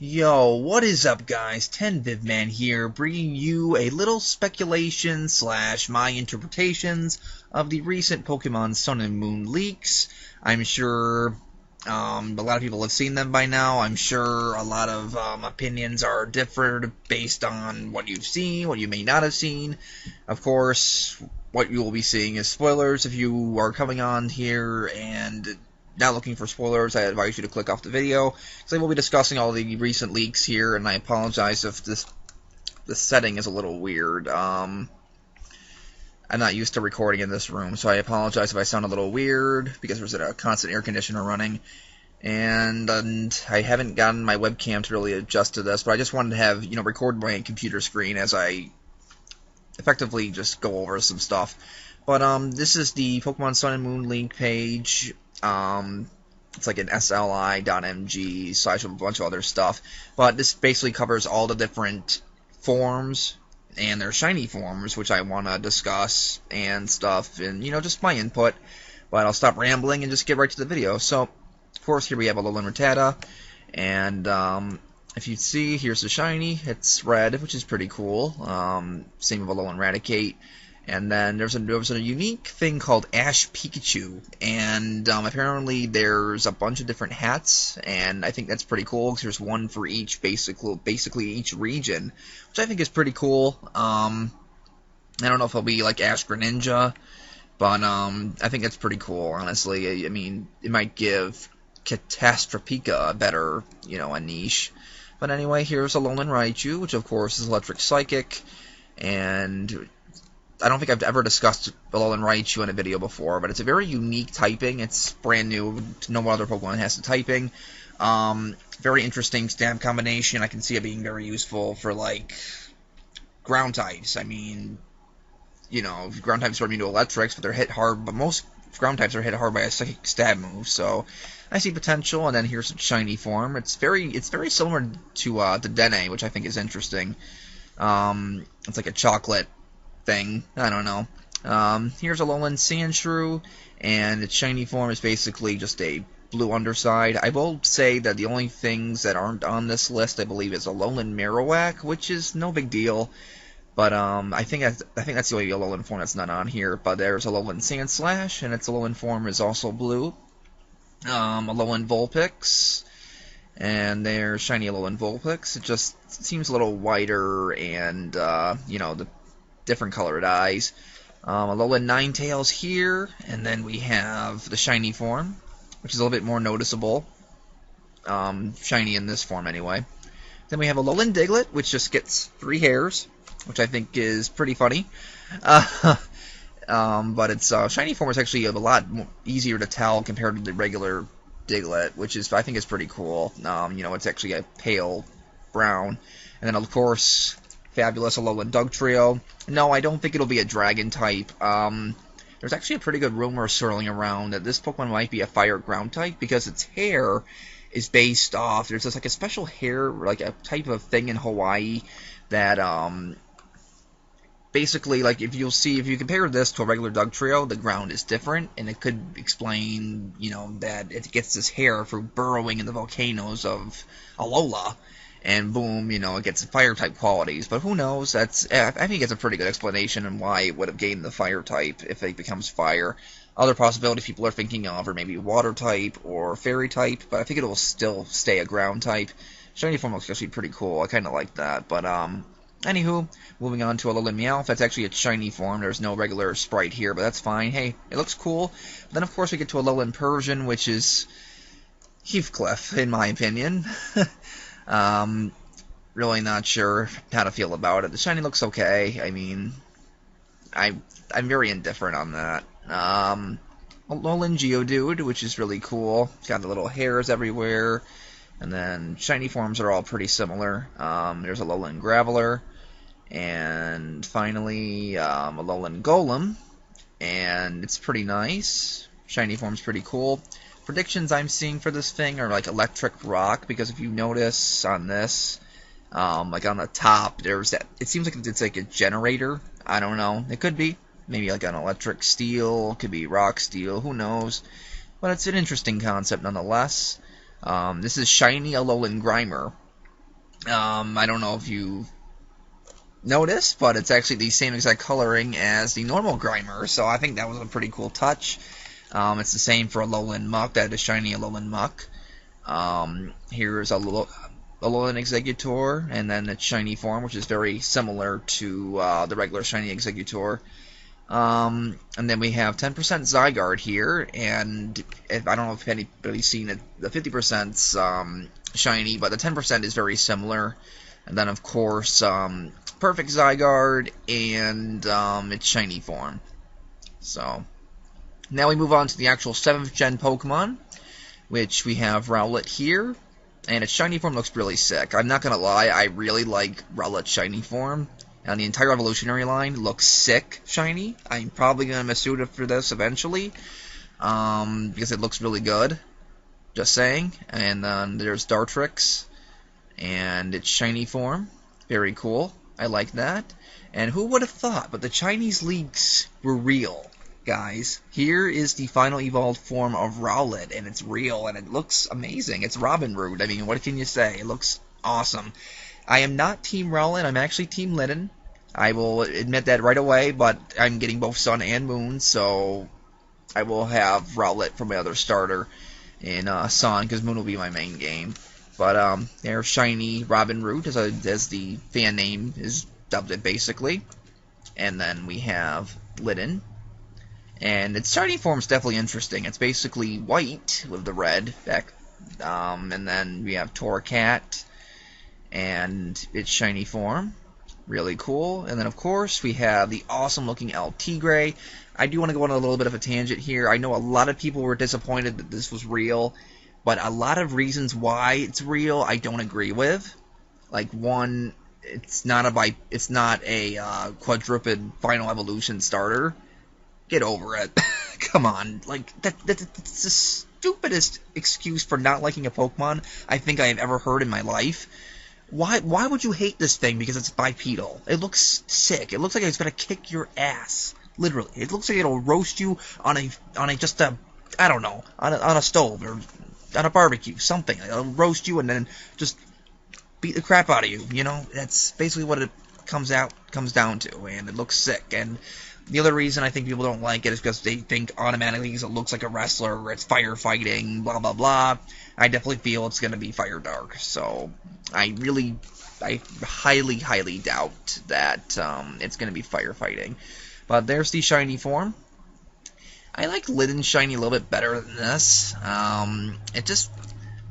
Yo, what is up guys? 10VivMan here, bringing you a little speculation slash my interpretations of the recent Pokemon Sun and Moon leaks. I'm sure a lot of people have seen them by now. I'm sure a lot of opinions are differed based on what you've seen, what you may not have seen. Of course, what you will be seeing is spoilers. If you are coming on here and not looking for spoilers, I advise you to click off the video, because I will be discussing all the recent leaks here, and I apologize if this setting is a little weird. I'm not used to recording in this room, so I apologize if I sound a little weird, because there's a constant air conditioner running, and I haven't gotten my webcam to really adjust to this, but I just wanted to have, record my computer screen as I effectively just go over some stuff. But this is the Pokemon Sun and Moon link page. It's like an sli.mg slash a bunch of other stuff, but this basically covers all the different forms and their shiny forms, which I want to discuss and stuff, and just my input. But I'll stop rambling and just get right to the video. So, of course, here we have Alolan Rattata, and if you see, here's the shiny. It's red, which is pretty cool. Same with Alolan Raticate. And then there was a unique thing called Ash Pikachu, and apparently there's a bunch of different hats, and I think that's pretty cool because there's one for each basically each region, which I think is pretty cool. I don't know if it'll be like Ash Greninja, but I think that's pretty cool, honestly. I mean, it might give Catastropica a better, a niche. But anyway, here's Alolan Raichu, which of course is Electric Psychic, and I don't think I've ever discussed Alolan Raichu in a video before, but it's a very unique typing. It's brand new. No other Pokemon has the typing. Very interesting stab combination. I can see it being very useful for, like, ground types. I mean, ground types are immune to electrics, but they're hit hard. But most ground types are hit hard by a psychic stab move, so I see potential. And then here's its shiny form. It's very similar to Dene, which I think is interesting. It's like a chocolate thing. I don't know. Here's Alolan Sandshrew, and its shiny form is basically just a blue underside. I will say that the only things that aren't on this list, I believe, is Alolan Marowak, which is no big deal. But I think that's the only Alolan form that's not on here. But there's Alolan Sandslash, and its Alolan form is also blue. Alolan Vulpix, and there's shiny Alolan Vulpix. It just seems a little whiter, and the different colored eyes. Alolan Ninetales here, and then we have the shiny form, which is a little bit more noticeable. Shiny in this form, anyway. Then we have Alolan Diglett, which just gets 3 hairs, which I think is pretty funny. But its shiny form is actually a lot easier to tell compared to the regular Diglett, which I think is pretty cool. It's actually a pale brown. And then, of course, fabulous Alolan Dugtrio. No, I don't think it'll be a dragon type. There's actually a pretty good rumor swirling around that this Pokemon might be a fire ground type because its hair is based off. There's this like a special hair, like a type of thing in Hawaii that basically, like if you compare this to a regular Dugtrio, the ground is different, and it could explain, that it gets this hair for burrowing in the volcanoes of Alola. And boom, it gets fire type qualities. But who knows? I think it's a pretty good explanation on why it would have gained the fire type if it becomes fire. Other possibilities people are thinking of are maybe water type or fairy type, but I think it will still stay a ground type. Shiny form looks actually pretty cool. I kind of like that. But anywho, moving on to Alolan Meowth. That's actually a shiny form. There's no regular sprite here, but that's fine. Hey, it looks cool. But then of course we get to Alolan Persian, which is Heathcliff, in my opinion. Really not sure how to feel about it. The shiny looks okay. I mean, I'm very indifferent on that. Alolan Geodude, which is really cool. It's got the little hairs everywhere. And then shiny forms are all pretty similar. There's Alolan Graveler. And finally, Alolan Golem. And it's pretty nice. Shiny form's pretty cool. Predictions I'm seeing for this thing are like Electric Rock, because if you notice on this, like on the top, there's that. It seems like it's like a generator. I don't know. It could be. Maybe like an Electric Steel. Could be Rock Steel. Who knows? But it's an interesting concept nonetheless. This is Shiny Alolan Grimer. I don't know if you noticed, but it's actually the same exact coloring as the normal Grimer, so I think that was a pretty cool touch. It's the same for Alolan Muck, that is shiny Alolan Muck. Here's a Alolan Exeggutor, and then its shiny form, which is very similar to the regular shiny Exeggutor. And then we have 10% Zygarde here, and I don't know if anybody's seen it, the 50% shiny, but the 10% is very similar. And then, of course, Perfect Zygarde and its shiny form. So, now we move on to the actual 7th gen Pokemon, which we have Rowlet here, and its shiny form looks really sick. I'm not gonna lie, I really like Rowlet's shiny form, and the entire evolutionary line looks sick shiny. I'm probably gonna Masuda for this eventually, because it looks really good. Just saying. And then there's Dartrix, and its shiny form, very cool. I like that. And who would have thought, but the Chinese leaks were real. Guys, here is the final evolved form of Rowlet, and it's real, and it looks amazing. It's Robin Root. I mean, what can you say? It looks awesome. I am not Team Rowlet. I'm actually Team Litten. I will admit that right away, but I'm getting both Sun and Moon, so I will have Rowlet for my other starter in Sun, because Moon will be my main game. But there's shiny Robin Root, as the fan name is dubbed it, basically. And then we have Litten. And its shiny form is definitely interesting. It's basically white with the red back, and then we have Torracat and its shiny form, really cool. And then of course we have the awesome looking El Tigre. I do want to go on a little bit of a tangent here. I know a lot of people were disappointed that this was real, but a lot of reasons why it's real I don't agree with. Like, one, it's not a quadruped final evolution starter. Get over it. Come on. Like, that's the stupidest excuse for not liking a Pokemon I think I have ever heard in my life. Why would you hate this thing because it's bipedal? It looks sick. It looks like it's gonna kick your ass. Literally. It looks like it'll roast you on a just a, I don't know, on a stove or on a barbecue, something. It'll roast you and then just beat the crap out of you. You know, that's basically what it comes down to, and it looks sick. And the other reason I think people don't like it is because they think automatically it looks like a wrestler, or it's firefighting, blah blah blah. I definitely feel it's going to be Fire Dark, so I highly doubt that it's going to be firefighting. But there's the shiny form. I like Litten's shiny a little bit better than this. I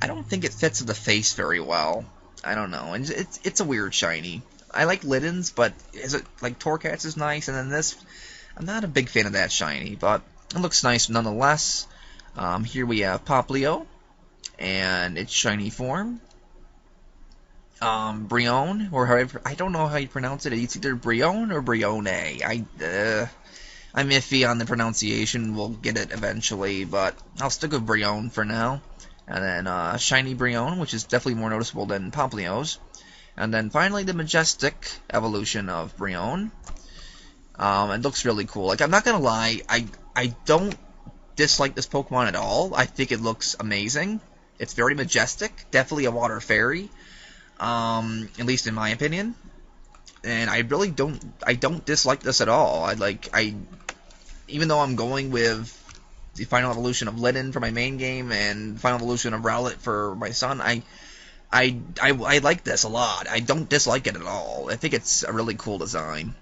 don't think it fits the face very well. I don't know, and it's a weird shiny. I like Litten's, but is it like Torracat's is nice, and then this, I'm not a big fan of that shiny, but it looks nice nonetheless. Here we have Popplio and its shiny form. Brionne, or however, I don't know how you pronounce it. It's either Brionne or Brionne. I'm iffy on the pronunciation. We'll get it eventually, but I'll stick with Brionne for now. And then shiny Brionne, which is definitely more noticeable than Popplio's. And then finally the Majestic evolution of Brionne. It looks really cool. Like, I'm not gonna lie, I don't dislike this Pokemon at all. I think it looks amazing. It's very majestic, definitely a water fairy, at least in my opinion. And I really don't dislike this at all. Even though I'm going with the final evolution of Litten for my main game and final evolution of Rowlet for my son, I like this a lot. I don't dislike it at all. I think it's a really cool design.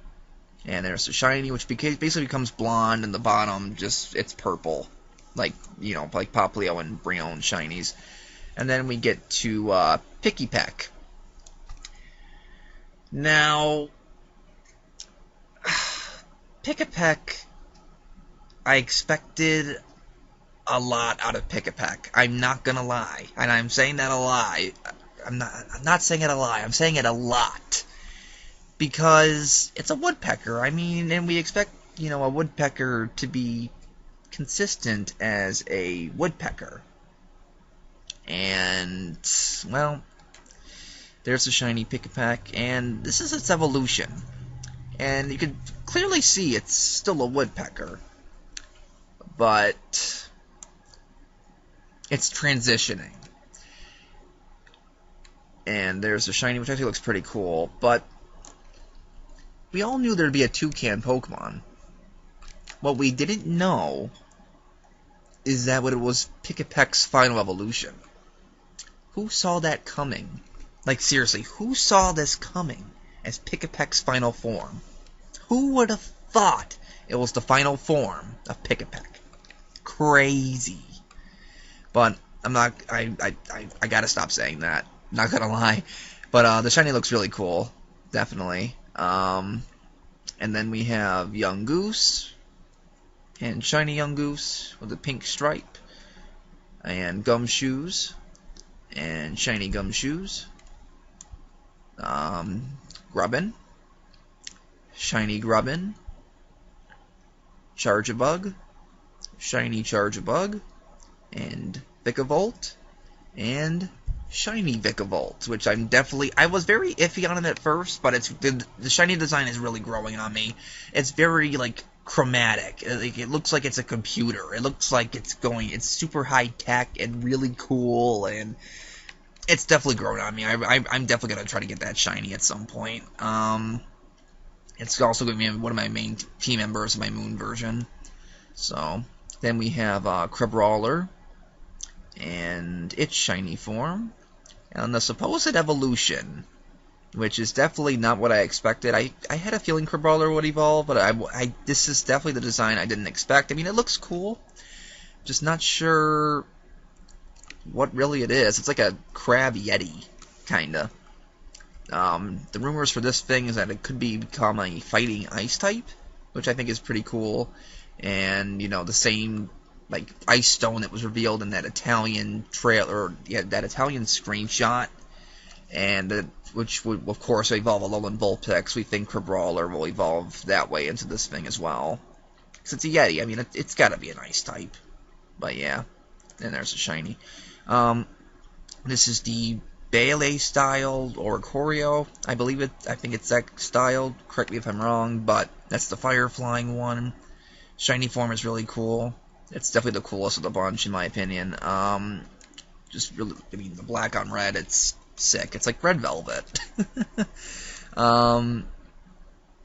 And there's the shiny, which basically becomes blonde, and the bottom it's purple, like like Popplio and Brionne shinies. And then we get to Pikipek. Now, Pikipek, I expected a lot out of Pikipek. I'm not gonna lie, and I'm saying that a lie. I'm not saying it a lie. I'm saying it a lot. Because it's a woodpecker. I mean, and we expect, a woodpecker to be consistent as a woodpecker. And, well, there's the shiny Pikipek, and this is its evolution. And you can clearly see it's still a woodpecker. But it's transitioning. And there's the shiny, which actually looks pretty cool. But we all knew there'd be a toucan Pokemon. What we didn't know is that it was Pikipek's final evolution. Who saw that coming? Like, seriously, who saw this coming as Pikipek's final form? Who would have thought it was the final form of Pikipek? Crazy. But I'm not, I gotta stop saying that. Not gonna lie. But the shiny looks really cool. Definitely. And then we have Yungoos. And shiny Yungoos with a pink stripe. And Gumshoos. And shiny Gumshoos. Grubbin. Shiny Grubbin. Charjabug. Shiny Charjabug. And Vikavolt. And shiny Vikavolt, which I was very iffy on it at first, but the shiny design is really growing on me. It's very, like, chromatic. It looks like it's a computer. It looks like it's super high tech and really cool, and it's definitely growing on me. I'm definitely gonna try to get that shiny at some point. It's also gonna be one of my main team members of my Moon version. So then we have Crabrawler and its shiny form, and the supposed evolution, which is definitely not what I expected. I had a feeling Crabrawler would evolve, but this is definitely the design I didn't expect. I mean, it looks cool, just not sure what really it is. It's like a crab yeti, kinda. The rumors for this thing is that it could become a fighting ice type, which I think is pretty cool, and, you know, the same like ice stone that was revealed in that Italian trailer, that Italian screenshot, and which would of course evolve Alolan Vulpix. We think Crabrawler will evolve that way into this thing as well, because it's a Yeti. I mean, it's got to be an ice type. But yeah, and there's a shiny. This is the Bele style Oricorio. I think it's that style. Correct me if I'm wrong, but that's the fire flying one. Shiny form is really cool. It's definitely the coolest of the bunch, in my opinion. Just really, I mean, the black on red, it's sick. It's like red velvet. Then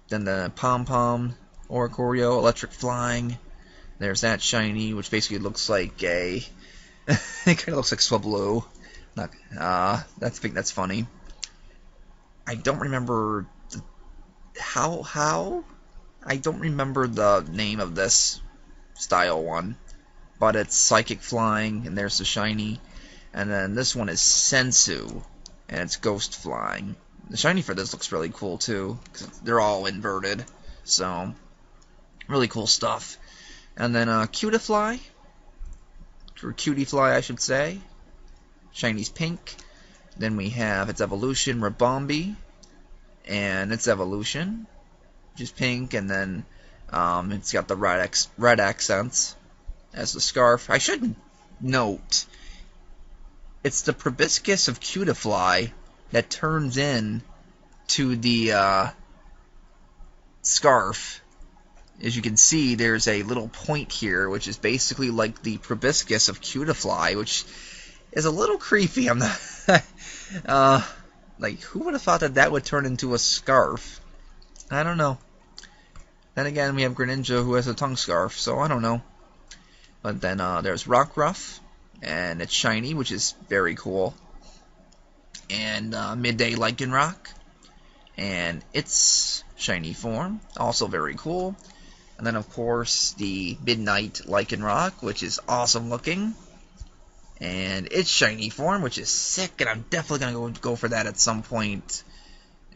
the Pom-Pom Oricorio, electric flying. There's that shiny, which basically looks like it kind of looks like Swablu. That's funny. I don't remember I don't remember the name of this style one, but it's psychic flying, and there's the shiny. And then this one is Sensu, and it's ghost flying. The shiny for this looks really cool too, because they're all inverted, so really cool stuff. And then Cutiefly, or Cutiefly I should say. Shiny's pink. Then we have its evolution, Rabombi, and its evolution, which is pink, and then it's got the red accents as the scarf. I should note, it's the proboscis of Cutiefly that turns in to the scarf. As you can see, there's a little point here, which is basically like the proboscis of Cutiefly, which is a little creepy. I'm not like, who would have thought that would turn into a scarf? I don't know. Then again, we have Greninja, who has a tongue scarf, so I don't know. But then there's Rockruff, and it's shiny, which is very cool. And Midday Lycanroc, and its shiny form, also very cool. And then, of course, the Midnight Lycanroc, which is awesome looking. And its shiny form, which is sick, and I'm definitely going to go for that at some point.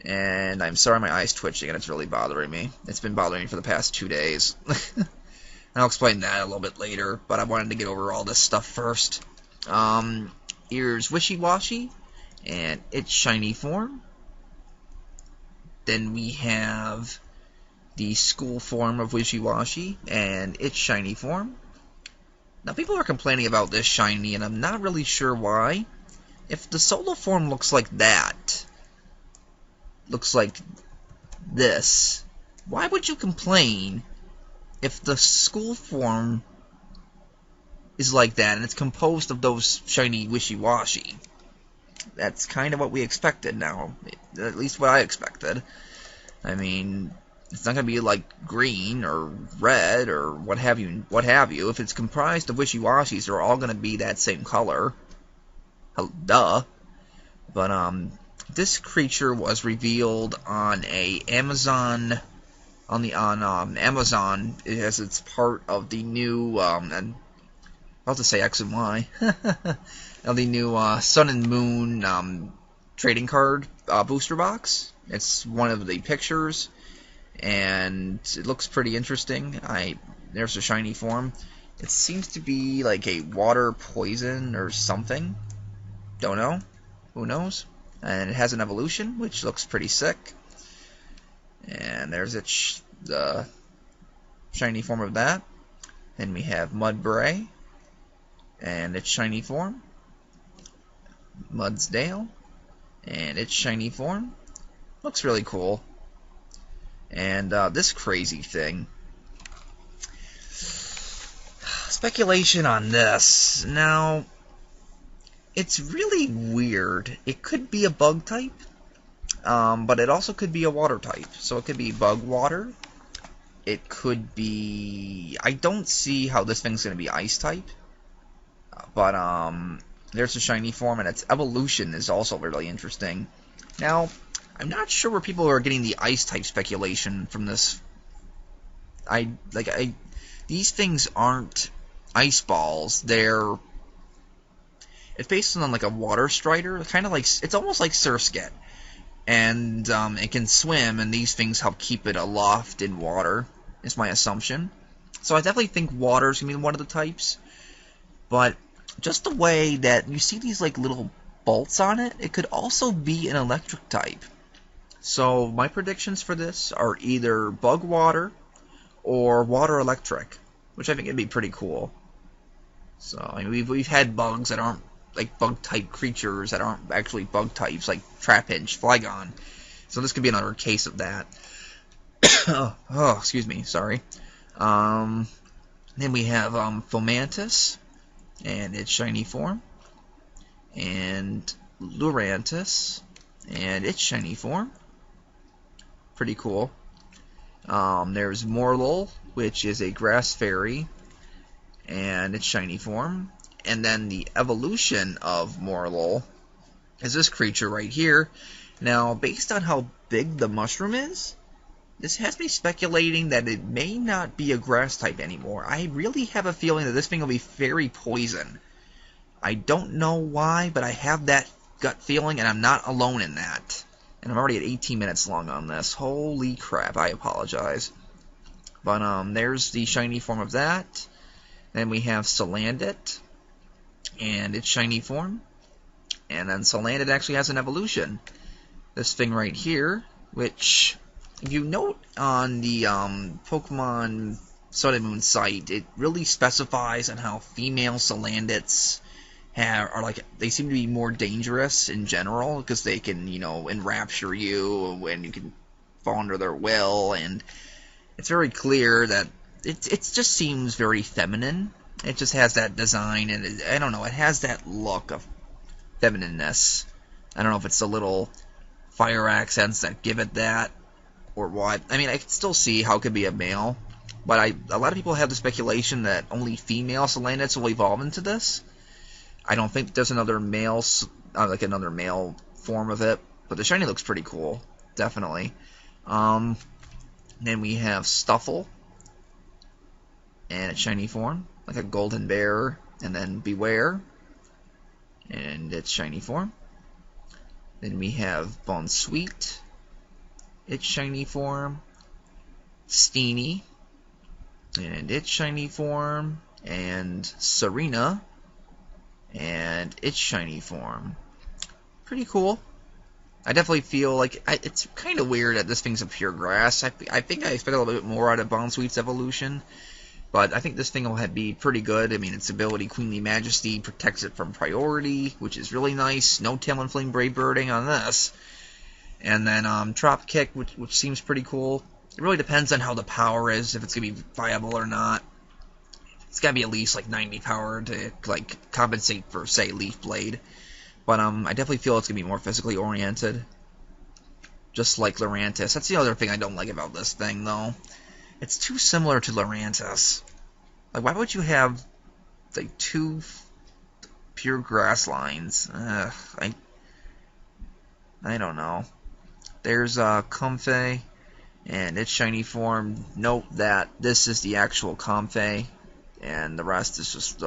And I'm sorry, my eye's twitching, and it's really bothering me. It's been bothering me for the past 2 days. And I'll explain that a little bit later, but I wanted to get over all this stuff first. Here's Wishiwashi, and its shiny form. Then we have the school form of Wishiwashi, and its shiny form. Now, people are complaining about this shiny, and I'm not really sure why. If the solo form looks like that, looks like this, why would you complain if the school form is like that and it's composed of those shiny Wishiwashi? that's kind of what we expected now. At least what I expected. I mean, it's not going to be like green or red or what have you. If it's comprised of Wishiwashis, they're all going to be that same color. Duh. But this creature was revealed on Amazon. On Amazon, as it's part of the new and I'll just say X and Y of the new Sun and Moon trading card booster box. It's one of the pictures, and it looks pretty interesting. There's a shiny form. It seems to be like a water poison or something. Don't know. Who knows? And it has an evolution, which looks pretty sick. And there's the shiny form of that. Then we have Mudbray and its shiny form. Mudsdale and its shiny form. Looks really cool. And this crazy thing. Speculation on this. Now, it's really weird. It could be a bug type. But it also could be a water type. So it could be bug water. It could be... I don't see how this thing's going to be ice type. But there's a shiny form, and its evolution is also really interesting. Now, I'm not sure where people are getting the ice type speculation from this. These things aren't ice balls. It's based on like a water strider. Kind of like, it's almost like Surskit. And it can swim, and these things help keep it aloft in water, is my assumption. So I definitely think water is going to be one of the types. But just the way that you see these like little bolts on it, it could also be an electric type. So my predictions for this are either bug water or water electric, which I think would be pretty cool. So I mean, we've had bugs that aren't like bug-type creatures that aren't actually bug types, like Trapinch, Flygon. So this could be another case of that. Oh, excuse me, sorry. Then we have Fomantis and its shiny form, and Lurantis and its shiny form. Pretty cool. There's Morlul, which is a grass fairy, and its shiny form. And then the evolution of Morlul is this creature right here. Now, based on how big the mushroom is, this has me speculating that it may not be a grass type anymore. I really have a feeling that this thing will be fairy poison. I don't know why, but I have that gut feeling, and I'm not alone in that. And I'm already at 18 minutes long on this. Holy crap, I apologize. But there's the shiny form of that. Then we have Salandit and its shiny form. And then Salandit actually has an evolution. This thing right here, which, if you note on the Pokemon Sun and Moon site, it really specifies on how female Salandits they seem to be more dangerous in general, because they can, enrapture you, and you can fall under their will, and it's very clear that it just seems very feminine. It just has that design, and I don't know, it has that look of feminineness. I don't know if it's the little fire accents that give it that, or what. I mean, I can still see how it could be a male, but a lot of people have the speculation that only female Salandits will evolve into this. I don't think there's another male, another male form of it, but the shiny looks pretty cool, definitely. Then we have Stuffle and its shiny form, like a golden bear, and then Beware and its shiny form. Then we have Bonsweet, its shiny form, Steenie and its shiny form, and Serena and its shiny form. Pretty cool. I definitely feel like it's kind of weird that this thing's a pure grass. I think I expect a little bit more out of Bonsweet's evolution, but I think this thing will be pretty good. I mean, its ability, Queenly Majesty, protects it from priority, which is really nice. No Talonflame Brave Birding on this. And then Drop Kick, which seems pretty cool. It really depends on how the power is, if it's going to be viable or not. It's got to be at least like 90 power to like compensate for, say, Leaf Blade. But I definitely feel it's going to be more physically oriented. Just like Lurantis. That's the other thing I don't like about this thing, though. It's too similar to Lurantis. Like, why would you have, like, two pure grass lines? I don't know. There's Comfey and its shiny form. Note that this is the actual Comfey, and the rest is just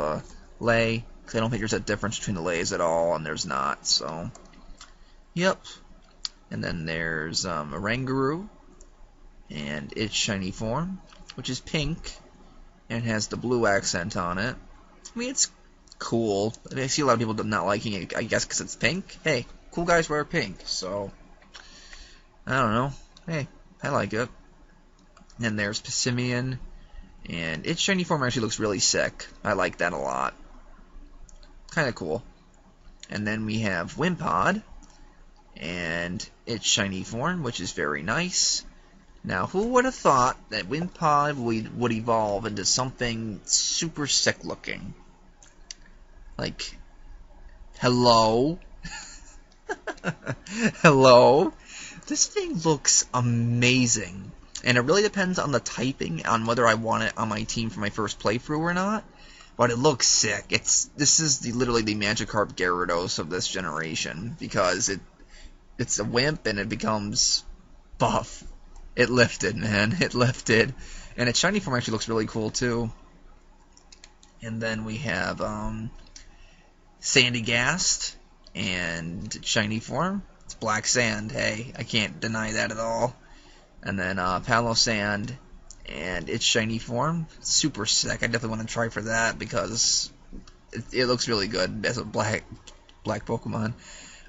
Lay. I don't think there's a difference between the Lays at all, and there's not, so... Yep. And then there's Oranguru and its shiny form, which is pink and has the blue accent on it. I mean, it's cool. I mean, I see a lot of people not liking it, I guess, because it's pink. Hey, cool guys wear pink, so... I don't know. Hey, I like it. And then there's Passimian, and its shiny form actually looks really sick. I like that a lot. Kind of cool. And then we have Wimpod, and its shiny form, which is very nice. Now, who would have thought that Wimpod would evolve into something super sick looking? Like, hello? Hello? This thing looks amazing. And it really depends on the typing, on whether I want it on my team for my first playthrough or not. But it looks sick. This is literally the Magikarp Gyarados of this generation, because it's a wimp and it becomes buff. It lifted, man. It lifted. And its shiny form actually looks really cool, too. And then we have Sandygast and its shiny form. It's black sand. Hey, I can't deny that at all. And then Palossand and its shiny form. Super sick. I definitely want to try for that because it looks really good as a black Pokemon.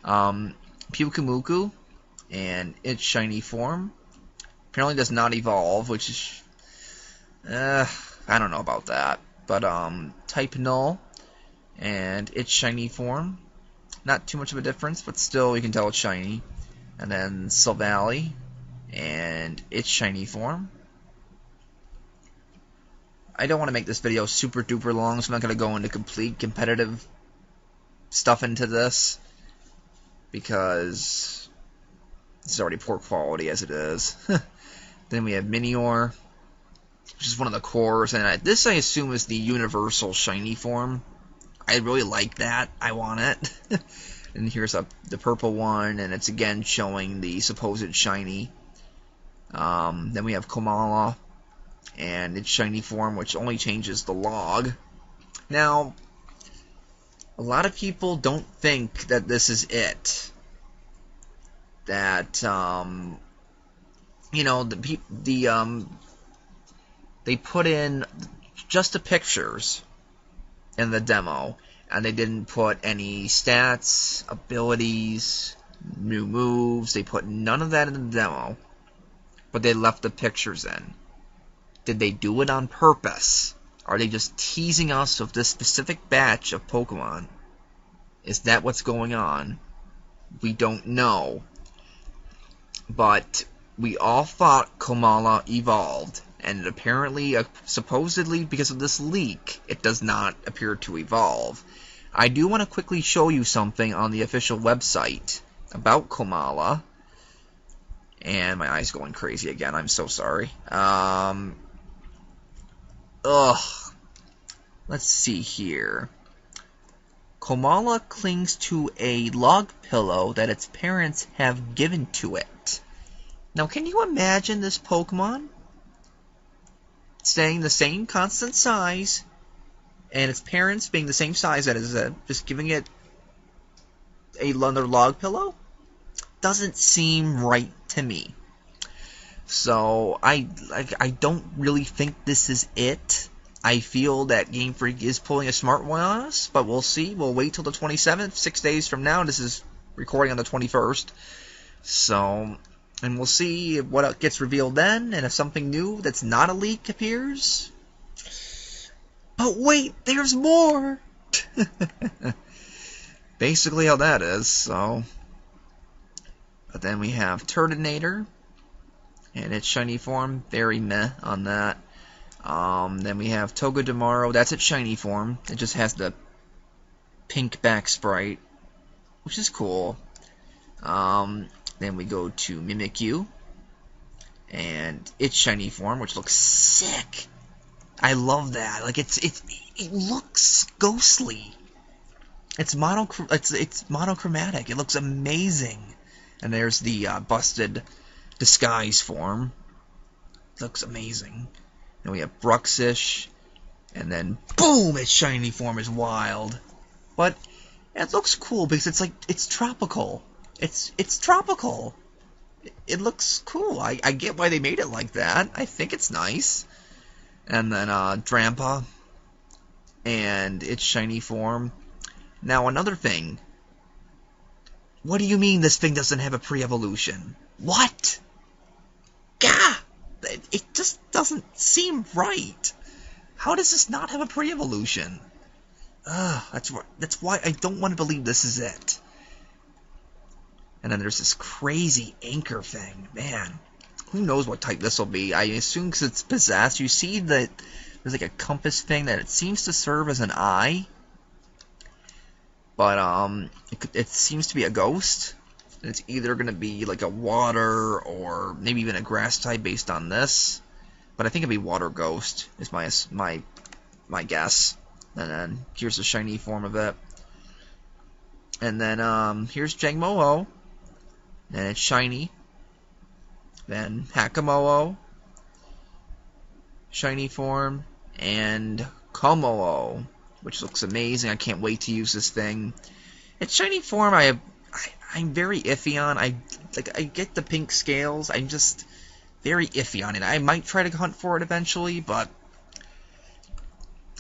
Pyukumuku and its shiny form apparently does not evolve, which is I don't know about that. But type Null and its shiny form, not too much of a difference, but still you can tell it's shiny. And then Silvally and its shiny form. I don't want to make this video super duper long, so I'm not going to go into complete competitive stuff into this, because it's already poor quality as it is. Then we have Minior, which is one of the cores, and this I assume is the universal shiny form. I really like that. I want it. And here's the purple one, and it's again showing the supposed shiny. Then we have Komala and its shiny form, which only changes the log. Now, a lot of people don't think that this is it. That you know, they put in just the pictures in the demo, and they didn't put any stats, abilities, new moves. They put none of that in the demo, but they left the pictures in. Did they do it on purpose? Are they just teasing us with this specific batch of Pokemon? Is that what's going on? We don't know. But we all thought Komala evolved, and apparently, supposedly, because of this leak, it does not appear to evolve. I do want to quickly show you something on the official website about Komala. And my eye's going crazy again, I'm so sorry. Let's see here. Komala clings to a log pillow that its parents have given to it. Now, can you imagine this Pokemon staying the same constant size, and its parents being the same size as it, just giving it another log pillow? Doesn't seem right to me. So I don't really think this is it. I feel that Game Freak is pulling a smart one on us, but we'll see. We'll wait till the 27th, 6 days from now. This is recording on the 21st. So, and we'll see what gets revealed then, and if something new that's not a leak appears. But wait, there's more! Basically how that is, so. But then we have Turtonator and its shiny form, very meh on that. Then we have Togedemaru, that's its shiny form. It just has the pink back sprite. which is cool. Then we go to Mimikyu and its shiny form, which looks sick. I love that. Like it looks ghostly. It's monochromatic. It looks amazing. And there's the busted disguise form. It looks amazing. Then we have Bruxish, and then boom, its shiny form is wild. But it looks cool because it's tropical. It's tropical. It looks cool. I get why they made it like that. I think it's nice. And then Drampa and its shiny form. Now another thing. What do you mean this thing doesn't have a pre-evolution? What? Gah! It just doesn't seem right. How does this not have a pre-evolution? That's why I don't want to believe this is it. And then there's this crazy anchor thing. Man, who knows what type this will be. I assume because it's possessed. You see that there's like a compass thing that it seems to serve as an eye. But it seems to be a ghost. It's either going to be like a water or maybe even a grass type based on this. But I think it'd be water ghost is my guess. And then here's the shiny form of it. And then here's Jangmo-o. And it's shiny. Then Hakamo-o. Shiny form. And Kommo-o, which looks amazing. I can't wait to use this thing. Its shiny form I'm very iffy on. I get the pink scales. I'm just very iffy on it. I might try to hunt for it eventually, but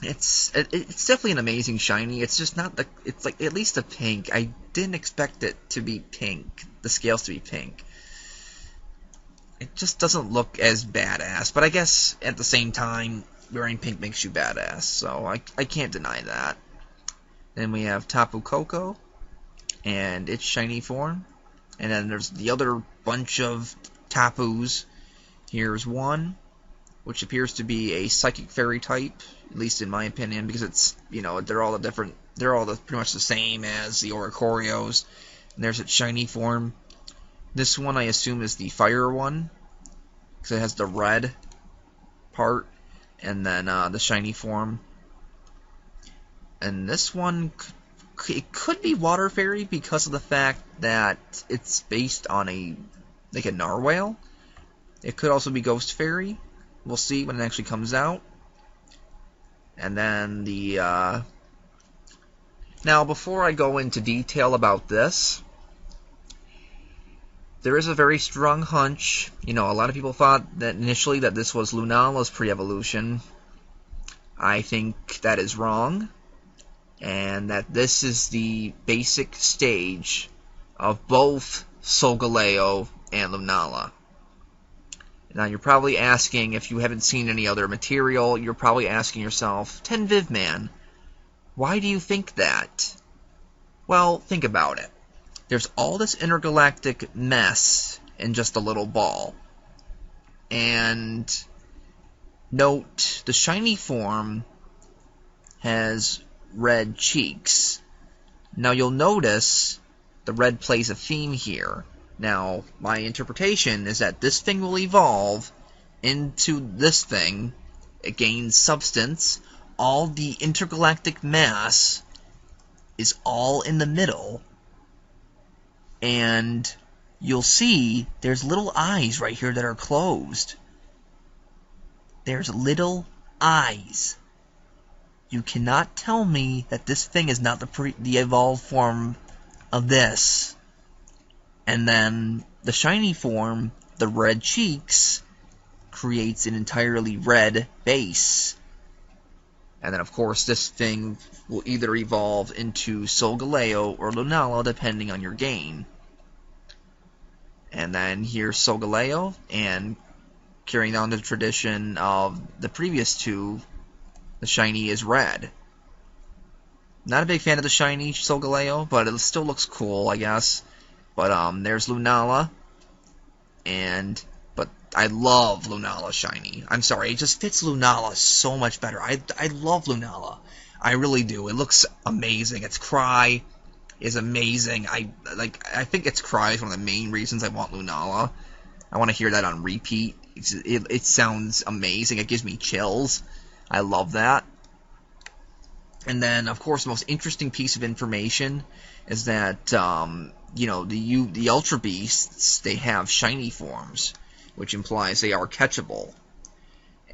it's definitely an amazing shiny. It's just not it's like at least a pink. I didn't expect it to be pink. The scales to be pink. It just doesn't look as badass. But I guess at the same time, wearing pink makes you badass. So I can't deny that. Then we have Tapu Koko and its shiny form. And then there's the other bunch of Tapus. Here's one, which appears to be a psychic fairy type, at least in my opinion, because it's, you know, they're all pretty much the same as the Oricorios. And there's its shiny form. This one I assume is the fire one, because it has the red part, and then the shiny form. And this one, it could be water fairy because of the fact that it's based on a narwhal. It could also be ghost fairy. We'll see when it actually comes out. And then the now before I go into detail about this, there is a very strong hunch. You know, a lot of people thought that initially that this was Lunala's pre-evolution. I think that is wrong, and that this is the basic stage of both Solgaleo and Lunala. Now you're probably asking, if you haven't seen any other material, you're probably asking yourself, 10VivMan, why do you think that? Well, think about it. There's all this intergalactic mess in just a little ball. And note, the shiny form has red cheeks. Now you'll notice the red plays a theme here. Now, my interpretation is that this thing will evolve into this thing. It gains substance. All the intergalactic mass is all in the middle. And you'll see there's little eyes right here that are closed. There's little eyes. You cannot tell me that this thing is not the evolved form of this. And then the shiny form, the red cheeks, creates an entirely red base. And then, of course, this thing will either evolve into Solgaleo or Lunala, depending on your game. And then here's Solgaleo, and carrying on the tradition of the previous two, the shiny is red. Not a big fan of the shiny Solgaleo, but it still looks cool, I guess. But there's Lunala, but I love Lunala shiny. I'm sorry, it just fits Lunala so much better. I love Lunala. I really do. It looks amazing. It's Cry. is amazing. I think its cry is one of the main reasons I want Lunala. I want to hear that on repeat. It sounds amazing. It gives me chills. I love that. And then, of course, the most interesting piece of information is that you know, the Ultra Beasts, they have shiny forms, which implies they are catchable.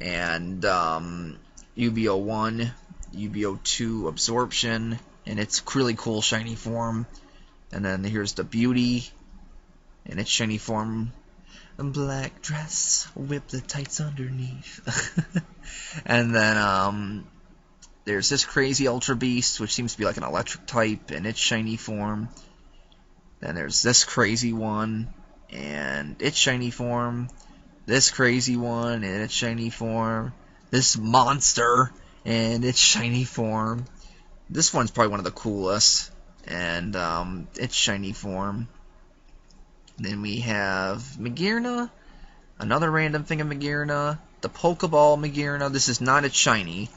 And UBO1, UBO2 absorption, and its really cool shiny form. And then here's the Beauty, and its shiny form. A black dress, whip the tights underneath. And then there's this crazy Ultra Beast, which seems to be like an electric type, in its shiny form. Then there's this crazy one, and its shiny form. This crazy one, and its shiny form. This monster, and its shiny form. This one's probably one of the coolest, and its shiny form. Then we have Magearna, another random thing of Magearna, the Pokeball Magearna. This is not its shiny.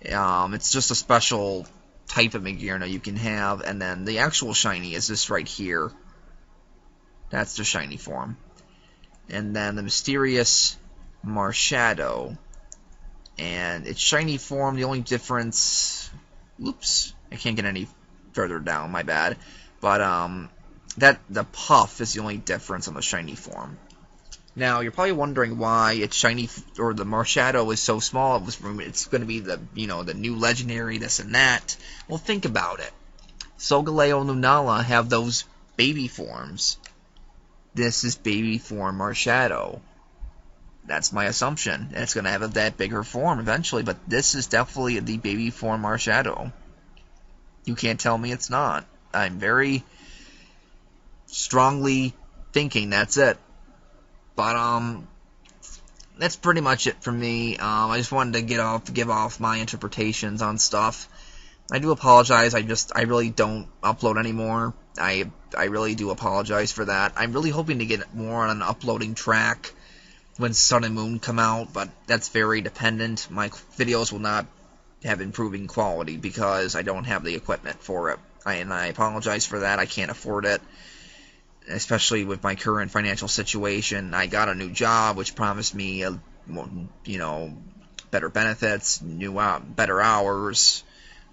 It's just a special type of Magearna you can have, and then the actual shiny is this right here. That's the shiny form. And then the mysterious Marshadow, and its shiny form, the only difference, oops, I can't get any further down, my bad, but that the puff is the only difference on the shiny form. Now, you're probably wondering why its shiny, or the Marshadow is so small. It's going to be the, you know, the new legendary, this and that. Well, think about it. Solgaleo and Lunala have those baby forms. This is baby form Marshadow. That's my assumption. And it's going to have that bigger form eventually, but this is definitely the baby form Marshadow. You can't tell me it's not. I'm very strongly thinking that's it. But that's pretty much it for me. I just wanted to give off my interpretations on stuff. I do apologize. I really don't upload anymore. I really do apologize for that. I'm really hoping to get more on an uploading track when Sun and Moon come out, but that's very dependent. My videos will not have improving quality because I don't have the equipment for it. And I apologize for that. I can't afford it, especially with my current financial situation. I got a new job, which promised me, you know, better benefits, better hours,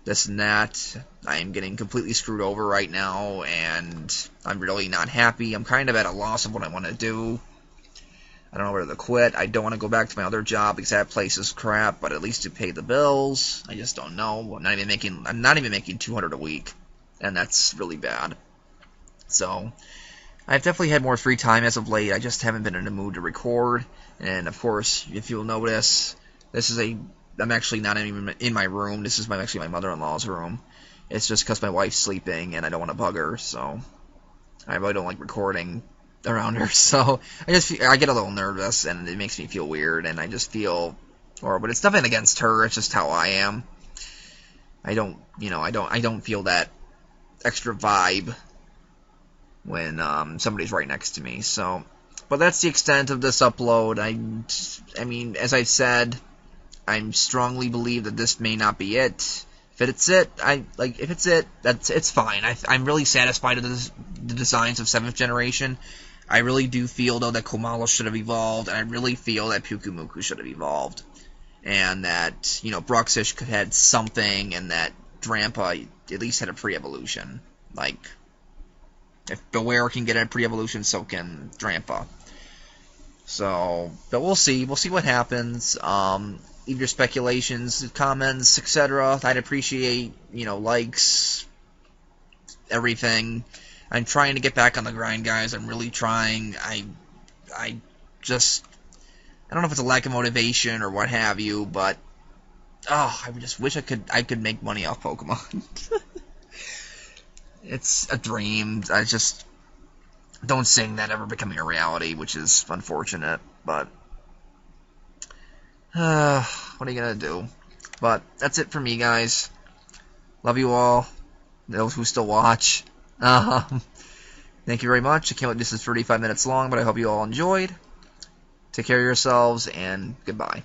this and that. I am getting completely screwed over right now, and I'm really not happy. I'm kind of at a loss of what I want to do. I don't know whether to quit. I don't want to go back to my other job because that place is crap, but at least to pay the bills. I just don't know. I'm not even making $200 a week, and that's really bad. So I've definitely had more free time as of late. I just haven't been in the mood to record. And of course, if you'll notice, I'm actually not even in my room. This is actually my mother-in-law's room. It's just because my wife's sleeping and I don't want to bug her, so I really don't like recording around her. So I get a little nervous and it makes me feel weird, and I just feel horrible. But it's nothing against her. It's just how I am. I don't feel that extra vibe when somebody's right next to me. So, but that's the extent of this upload. I mean, as I've said, I strongly believe that this may not be it. If it's it, it's fine. I'm really satisfied with the designs of 7th generation. I really do feel, though, that Komala should have evolved, and I really feel that Pyukumuku should have evolved. And that, you know, Bruxish could have had something, and that Drampa at least had a pre-evolution. Like, if Beware can get a pre-evolution, so can Drampa. So, but we'll see. We'll see what happens. Leave your speculations, comments, etc. I'd appreciate, you know, likes, everything. I'm trying to get back on the grind, guys. I'm really trying. I don't know if it's a lack of motivation or what have you, but I just wish I could make money off Pokemon. It's a dream. I just don't sing that ever becoming a reality, which is unfortunate, but what are you gonna do? But that's it for me, guys. Love you all, those who still watch. Thank you very much. I can't believe this is 35 minutes long, but I hope you all enjoyed. Take care of yourselves, and goodbye.